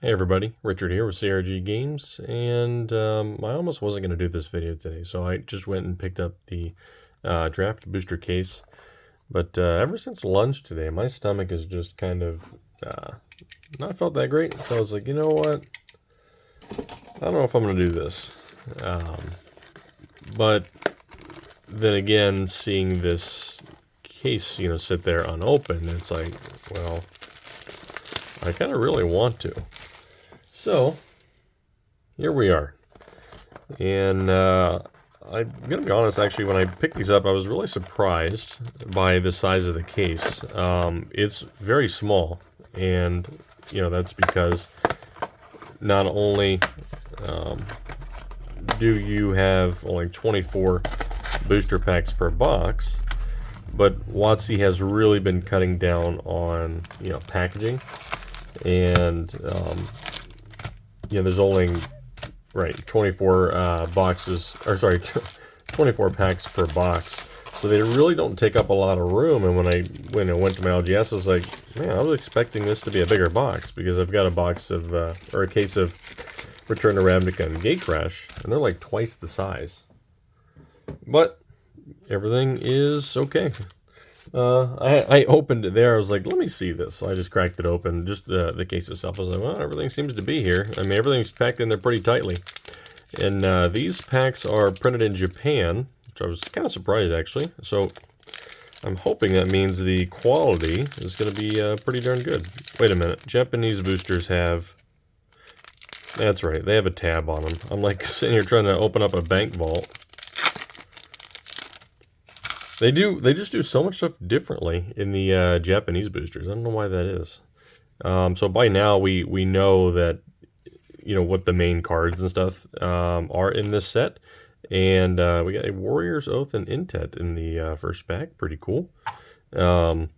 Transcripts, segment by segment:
Hey everybody, Richard here with CRG Games, and I almost wasn't going to do this video today, so I just went and picked up the draft booster case. But ever since lunch today, my stomach has just kind of not felt that great, so I was like, you know what, I don't know if I'm going to do this. But then again, seeing this case, sit there unopened, it's like, well, I kind of really want to. So, here we are. And I'm going to be honest, actually, when I picked these up, I was really surprised by the size of the case. It's very small, and, that's because not only do you have only 24 booster packs per box, but WotC has really been cutting down on, packaging. And, there's only, 24 boxes, or sorry, 24 packs per box. So they really don't take up a lot of room. And when I went to my LGS, I was like, man, I was expecting this to be a bigger box because I've got a box of, or a case of Return to Ravnica and Gatecrash, and they're like twice the size. But everything is okay. I opened it there. I was like, let me see this. So I just cracked it open, just the case itself. I was like, well, everything seems to be here. I mean, everything's packed in there pretty tightly. And these packs are printed in Japan, which I was kind of surprised, actually. So I'm hoping that means the quality is going to be pretty darn good. Wait a minute. Japanese boosters have... That's right. They have a tab on them. I'm like sitting here trying to open up a bank vault. They just do so much stuff differently in the Japanese boosters. I don't know why that is. So by now we know that, what the main cards and stuff are in this set. And we got a Warrior's Oath and Intet in the first pack. Pretty cool. There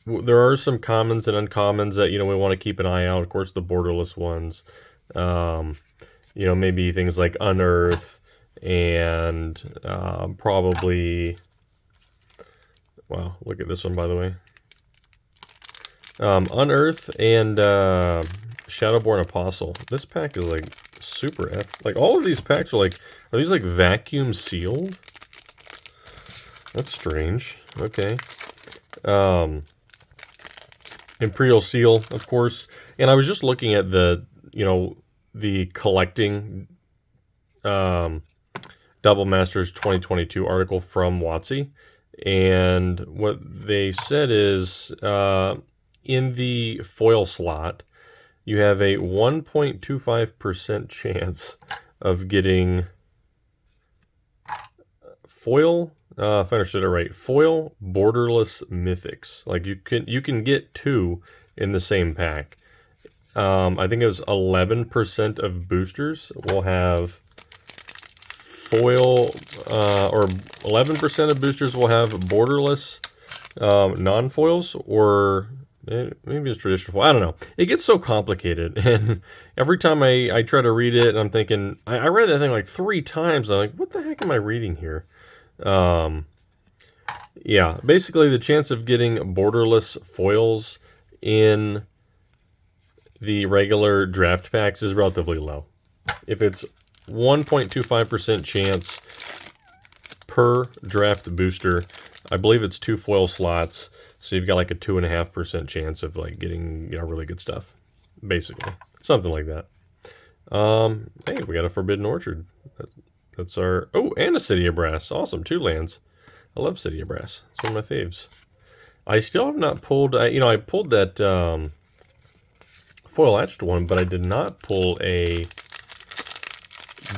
are some commons and uncommons that, we want to keep an eye out. Of course, the borderless ones. Maybe things like Unearth. And probably, wow, look at this one, by the way. Unearth and Shadowborn Apostle. This pack is like super like all of these packs are these like vacuum sealed? That's strange. Okay. Imperial Seal, of course. And I was just looking at the, the collecting Double Masters 2022 article from WotC, and what they said is in the foil slot, you have a 1.25% chance of getting foil. If I understood it right, foil borderless mythics. Like you can get two in the same pack. I think it was 11% of boosters will have foil, or 11% of boosters will have borderless non-foils, or maybe it's traditional foil. I don't know. It gets so complicated, and every time I try to read it, I'm thinking, I read that thing like 3 times. I'm like, what the heck am I reading here? Yeah, basically the chance of getting borderless foils in the regular draft packs is relatively low. If it's 1.25% chance per draft booster, I believe it's 2 foil slots, so you've got like a 2.5% chance of like getting really good stuff, basically, something like that. Hey, we got a Forbidden Orchard. That's our and a City of Brass. Awesome, 2 lands. I love City of Brass. It's one of my faves. I still have not pulled. I pulled that foil etched one, but I did not pull a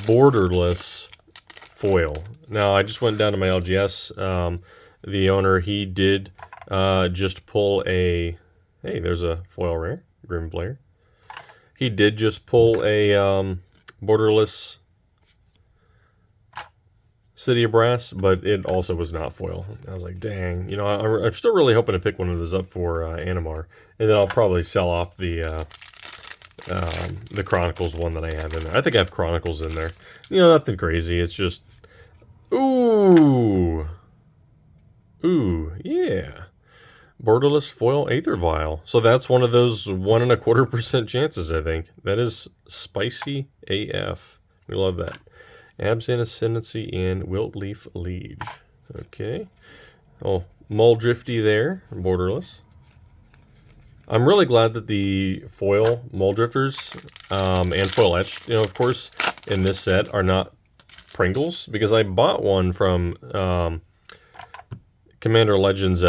borderless foil. Now, I just went down to my LGS. The owner, he did just pull a... Hey, there's a foil rare, Grim Flare. He did just pull a borderless City of Brass, but it also was not foil. I was like, dang. I'm still really hoping to pick one of those up for Animar. And then I'll probably sell off the Chronicles one that I have in there. I think I have Chronicles in there. Nothing crazy. It's just, ooh, yeah. Borderless foil Aether Vial. So that's one of those 1.25% chances, I think. That is spicy AF. We love that. Absent Ascendancy and Wiltleaf Liege. Okay. Oh, Muldrifty there, borderless. I'm really glad that the foil Muldrifters and foil etched, of course, in this set are not Pringles, because I bought one from Commander Legends.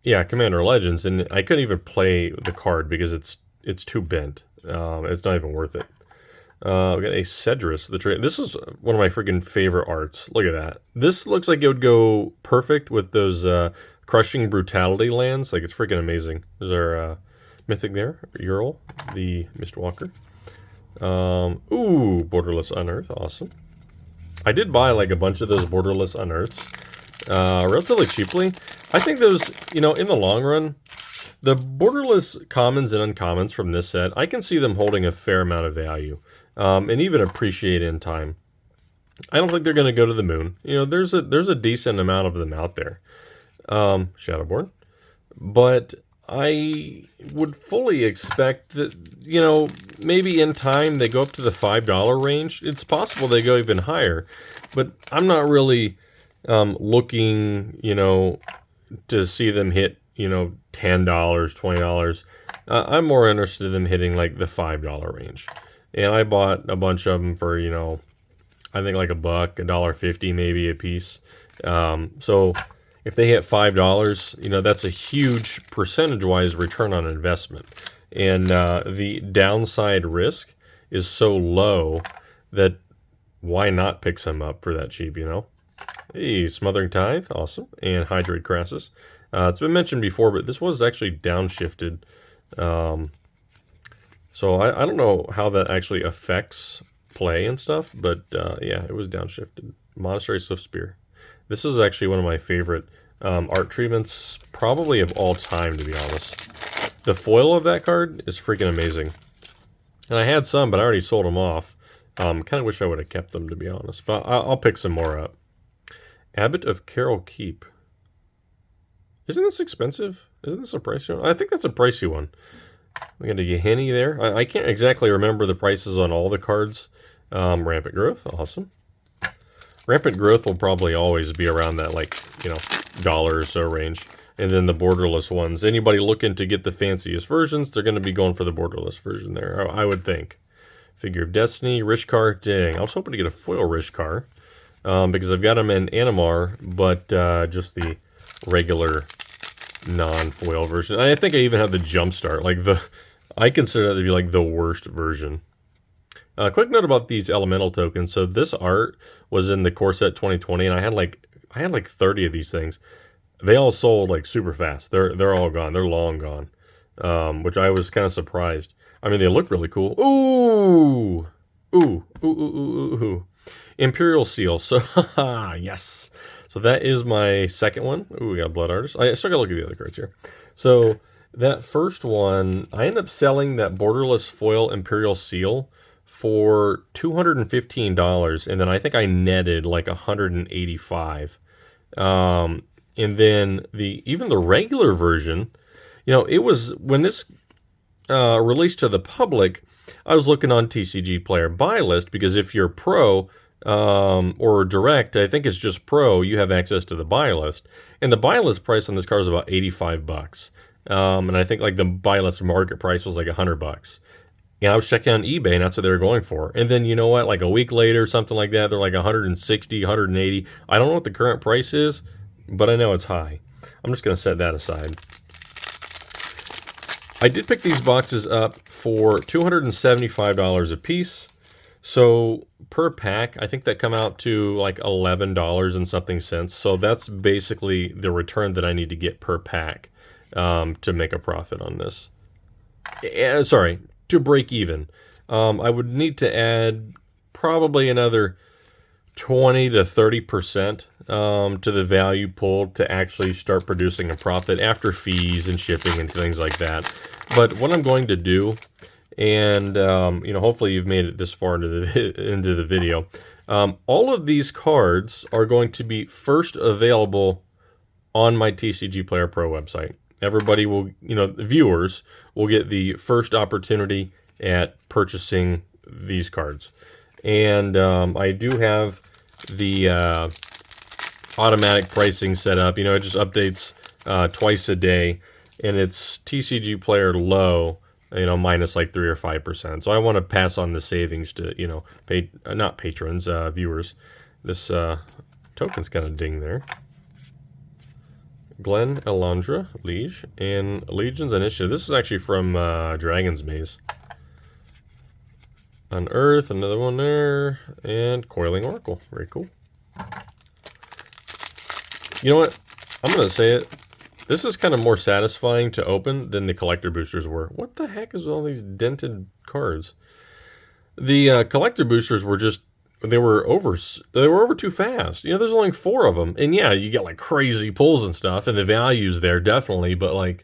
Commander Legends, and I couldn't even play the card because it's too bent. It's not even worth it. We got a Cedrus. This is one of my freaking favorite arts. Look at that. This looks like it would go perfect with those Crushing Brutality lands. Like, it's freaking amazing. There's our Mythic there, Ural, the Mistwalker. Ooh, Borderless Unearth. Awesome. I did buy like a bunch of those Borderless Unearths relatively cheaply. I think those, in the long run, the Borderless commons and uncommons from this set, I can see them holding a fair amount of value. And even appreciate in time. I don't think they're going to go to the moon. There's a decent amount of them out there. Shadowborn. But I would fully expect that, maybe in time they go up to the $5 range. It's possible they go even higher. But I'm not really looking, to see them hit, $10, $20. I'm more interested in them hitting like the $5 range. And I bought a bunch of them for, I think like $1, $1.50 maybe a piece. So if they hit $5, that's a huge percentage-wise return on investment. And the downside risk is so low that why not pick some up for that cheap, Hey, Smothering Tithe, awesome. And Hydrate Crassus. It's been mentioned before, but this was actually downshifted. So I don't know how that actually affects play and stuff, but yeah, it was downshifted. Monastery Swift Spear. This is actually one of my favorite art treatments, probably of all time, to be honest. The foil of that card is freaking amazing. And I had some, but I already sold them off. Kind of wish I would have kept them, to be honest. But I'll pick some more up. Abbot of Carroll Keep. Isn't this expensive? Isn't this a pricey one? I think that's a pricey one. We got a Gehenny there. I can't exactly remember the prices on all the cards. Rampant Growth, awesome. Rampant Growth will probably always be around that, like, dollar or so range. And then the borderless ones. Anybody looking to get the fanciest versions, they're going to be going for the borderless version there, I would think. Figure of Destiny, Rishkar, dang. I was hoping to get a foil Rishkar. Because I've got them in Animar, but just the regular non-foil version. I think I even have the Jumpstart. I consider that to be like the worst version. Quick note about these elemental tokens. So this art was in the core set 2020, and I had like 30 of these things. They all sold like super fast. They're all gone. They're long gone, which I was kind of surprised. I mean, they look really cool. Ooh, ooh, ooh, ooh, ooh, ooh. Imperial Seal. So, yes. So that is my second one. Ooh, we got Blood Artist. I still gotta look at the other cards here. So that first one, I ended up selling that borderless foil Imperial Seal for $215, and then I think I netted like $185. And then even the regular version, it was when this released to the public. I was looking on TCG Player Buy List because if you're pro or direct, I think it's just pro, you have access to the buy list. And the buy list price on this card is about $85. And I think like the buy list market price was like $100. And I was checking on eBay, and that's what they were going for. And then, you know what, like a week later, something like that, they're like 160, 180. I don't know what the current price is, but I know it's high. I'm just going to set that aside. I did pick these boxes up for $275 a piece. So per pack, I think that come out to like $11 and something cents. So that's basically the return that I need to get per pack to make a profit on this. Sorry, to break even. I would need to add probably another 20 to 30% to the value pulled to actually start producing a profit after fees and shipping and things like that. But what I'm going to do, and hopefully you've made it this far into the video, all of these cards are going to be first available on my TCG Player Pro website. Everybody will, the viewers will get the first opportunity at purchasing these cards. And I do have the automatic pricing set up. It just updates twice a day, and it's TCG Player Low, minus like 3 or 5%. So I want to pass on the savings to, not patrons, viewers. This token's got a ding there. Glen Elandra, Liege, and Legion's Initiative. This is actually from Dragon's Maze. Unearth, another one there, and Coiling Oracle. Very cool. You know what? I'm going to say it. This is kind of more satisfying to open than the collector boosters were. What the heck is all these dented cards? The collector boosters were just, they were over too fast. There's only 4 of them. And yeah, you get like crazy pulls and stuff, and the value's there definitely, but like,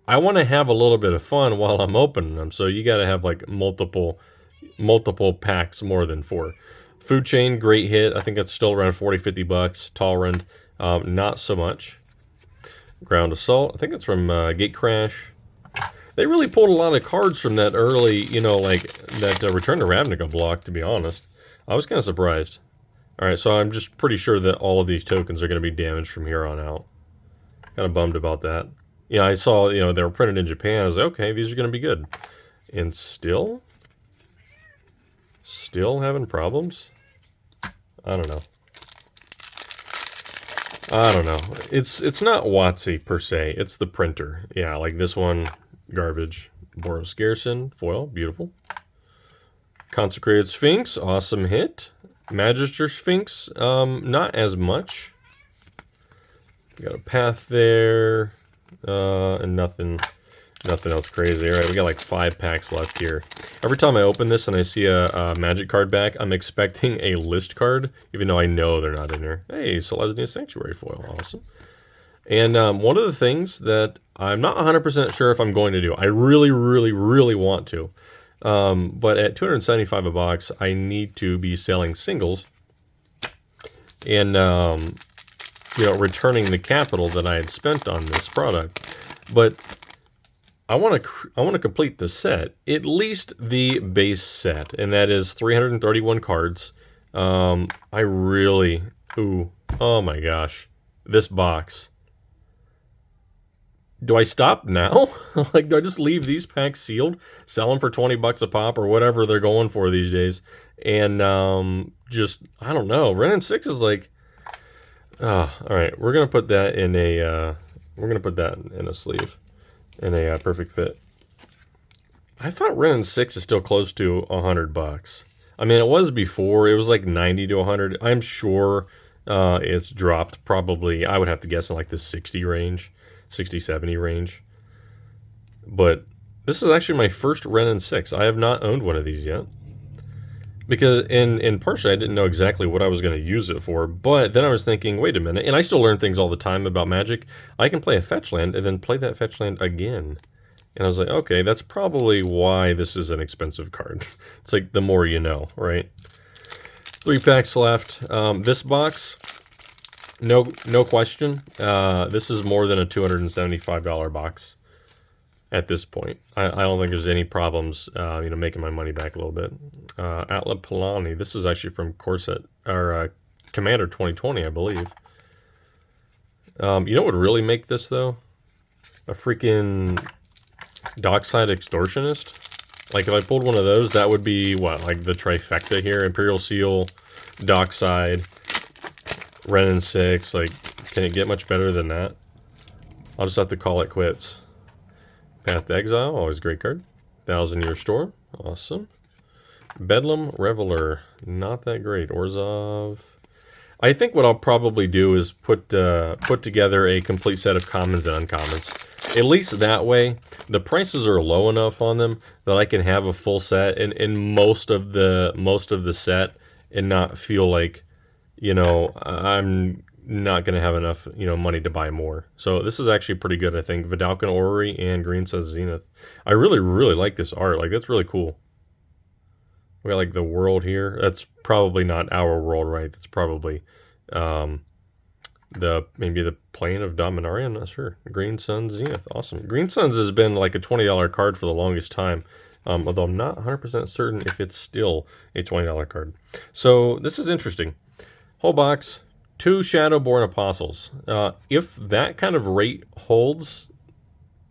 I want to have a little bit of fun while I'm opening them. So you got to have like multiple packs, more than 4. Food Chain, great hit. I think that's still around 40, 50 bucks. Talrand, not so much. Ground Assault, I think it's from Gate Crash. They really pulled a lot of cards from that early, like that Return to Ravnica block, to be honest. I was kind of surprised. Alright, so I'm just pretty sure that all of these tokens are going to be damaged from here on out. Kind of bummed about that. I saw, they were printed in Japan. I was like, okay, these are going to be good. And still having problems? I don't know. It's not WotC per se. It's the printer. Yeah, like this one, garbage. Boros Garrison, foil, beautiful. Consecrated Sphinx, awesome hit. Magister Sphinx, not as much. Got a path there, and nothing else crazy. All right, we got like 5 packs left here. Every time I open this and I see a magic card back, I'm expecting a list card, even though I know they're not in there. Hey, Selesnya Sanctuary foil, awesome. And one of the things that I'm not 100% sure if I'm going to do, I really, really, really want to, but at $275 a box, I need to be selling singles and, returning the capital that I had spent on this product. But I want to complete the set, at least the base set, and that is 331 cards. Oh my gosh, this box. Do I stop now? Like, do I just leave these packs sealed, sell them for 20 bucks a pop or whatever they're going for these days, and just, I don't know. Ren and 6 is like, all right, we're gonna put that in a sleeve. In a perfect fit. I thought Ren and 6 is still close to 100 bucks. I mean, it was before. It was like 90 to 100. I'm sure it's dropped probably, I would have to guess, in like the 60 range, 60, 70 range. But this is actually my first Ren and 6. I have not owned one of these yet. Because, in partially, I didn't know exactly what I was going to use it for, but then I was thinking, wait a minute, and I still learn things all the time about Magic. I can play a fetch land and then play that fetch land again. And I was like, okay, that's probably why this is an expensive card. It's like, the more you know, right? 3 packs left. This box, no question, this is more than a $275 box. At this point, I don't think there's any problems, making my money back a little bit. Atla Palani, this is actually from Corset, or Commander 2020, I believe. You know what would really make this, though? A freaking Dockside Extortionist. Like, if I pulled one of those, that would be, what, like the trifecta here? Imperial Seal, Dockside, Ren and 6. Like, can it get much better than that? I'll just have to call it quits. Path to Exile, always a great card. 1,000-Year Storm, awesome. Bedlam Reveler, not that great. Orzhov. I think what I'll probably do is put together a complete set of commons and uncommons. At least that way, the prices are low enough on them that I can have a full set in most of the set and not feel like, I'm not going to have enough, money to buy more. So this is actually pretty good, I think. Vidalcan Orrery and Green Says Zenith. I really, really like this art. Like, that's really cool. We got, like, the world here. That's probably not our world, right? That's probably, maybe the plane of Dominaria. I'm not sure. Green Sun Zenith, awesome. Green Suns has been like a $20 card for the longest time, although I'm not 100% certain if it's still a $20 card. So this is interesting. Whole box, 2 Shadowborn Apostles. If that kind of rate holds,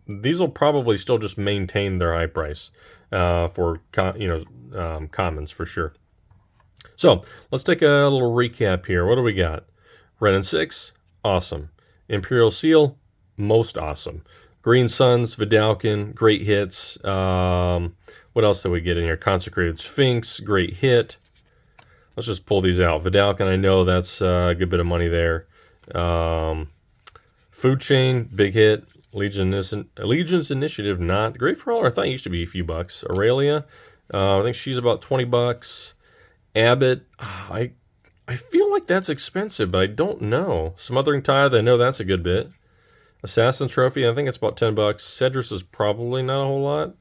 these will probably still just maintain their high price for commons for sure. So let's take a little recap here. What do we got? Red and 6, awesome. Imperial Seal, most awesome. Green Suns, Vidalcan, great hits. What else did we get in here? Consecrated Sphinx, great hit. Let's just pull these out. Vidalcan, I know that's a good bit of money there. Food Chain, big hit. Legion's Initiative, not great for all. I thought it used to be a few bucks. Aurelia, I think she's about 20 bucks. Abbott, I feel like that's expensive, but I don't know. Smothering Tithe, I know that's a good bit. Assassin Trophy, I think it's about 10 bucks. Cedrus is probably not a whole lot.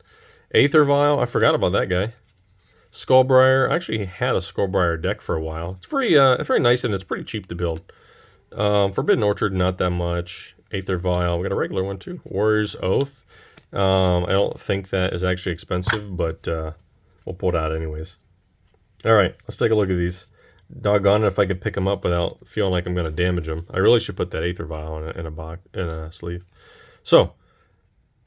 Aether Vial, I forgot about that guy. Skullbriar, I actually had a Skullbriar deck for a while. It's very nice and it's pretty cheap to build. Forbidden Orchard, not that much. Aether Vial, we got a regular one too. Warrior's Oath. I don't think that is actually expensive, but we'll pull it out anyways. All right, let's take a look at these. Doggone it if I could pick them up without feeling like I'm going to damage them. I really should put that Aether Vial in a sleeve. So,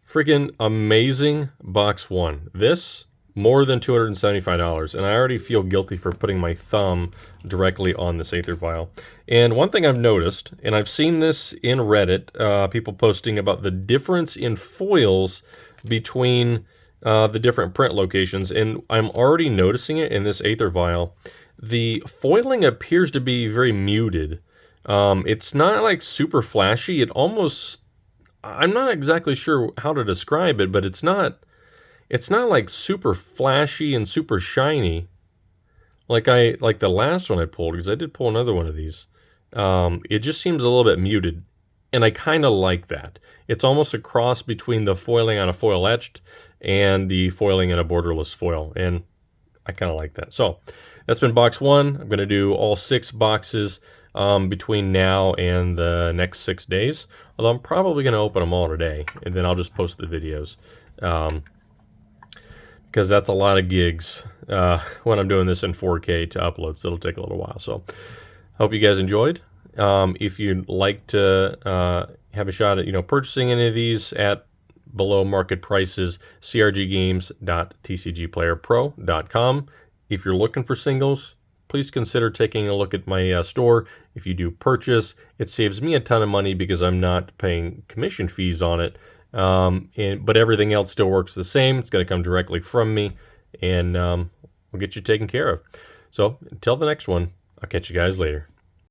freaking amazing box 1. This, more than $275, and I already feel guilty for putting my thumb directly on this Aether Vial. And one thing I've noticed, and I've seen this in Reddit, people posting about the difference in foils between the different print locations, and I'm already noticing it in this Aether Vial. The foiling appears to be very muted. It's not like super flashy. It almost, I'm not exactly sure how to describe it, but it's not like super flashy and super shiny like the last one I pulled, because I did pull another one of these. It just seems a little bit muted, and I kind of like that. It's almost a cross between the foiling on a foil etched and the foiling in a borderless foil, and I kind of like that. So that's been box 1. I'm going to do all 6 boxes between now and the next 6 days, although I'm probably going to open them all today, and then I'll just post the videos, because that's a lot of gigs when I'm doing this in 4K to upload, so it'll take a little while. So hope you guys enjoyed. If you'd like to have a shot at purchasing any of these at below market prices, crggames.tcgplayerpro.com. If you're looking for singles, please consider taking a look at my store. If you do purchase, it saves me a ton of money because I'm not paying commission fees on it. But everything else still works the same. It's going to come directly from me, and we'll get you taken care of. So until the next one, I'll catch you guys later.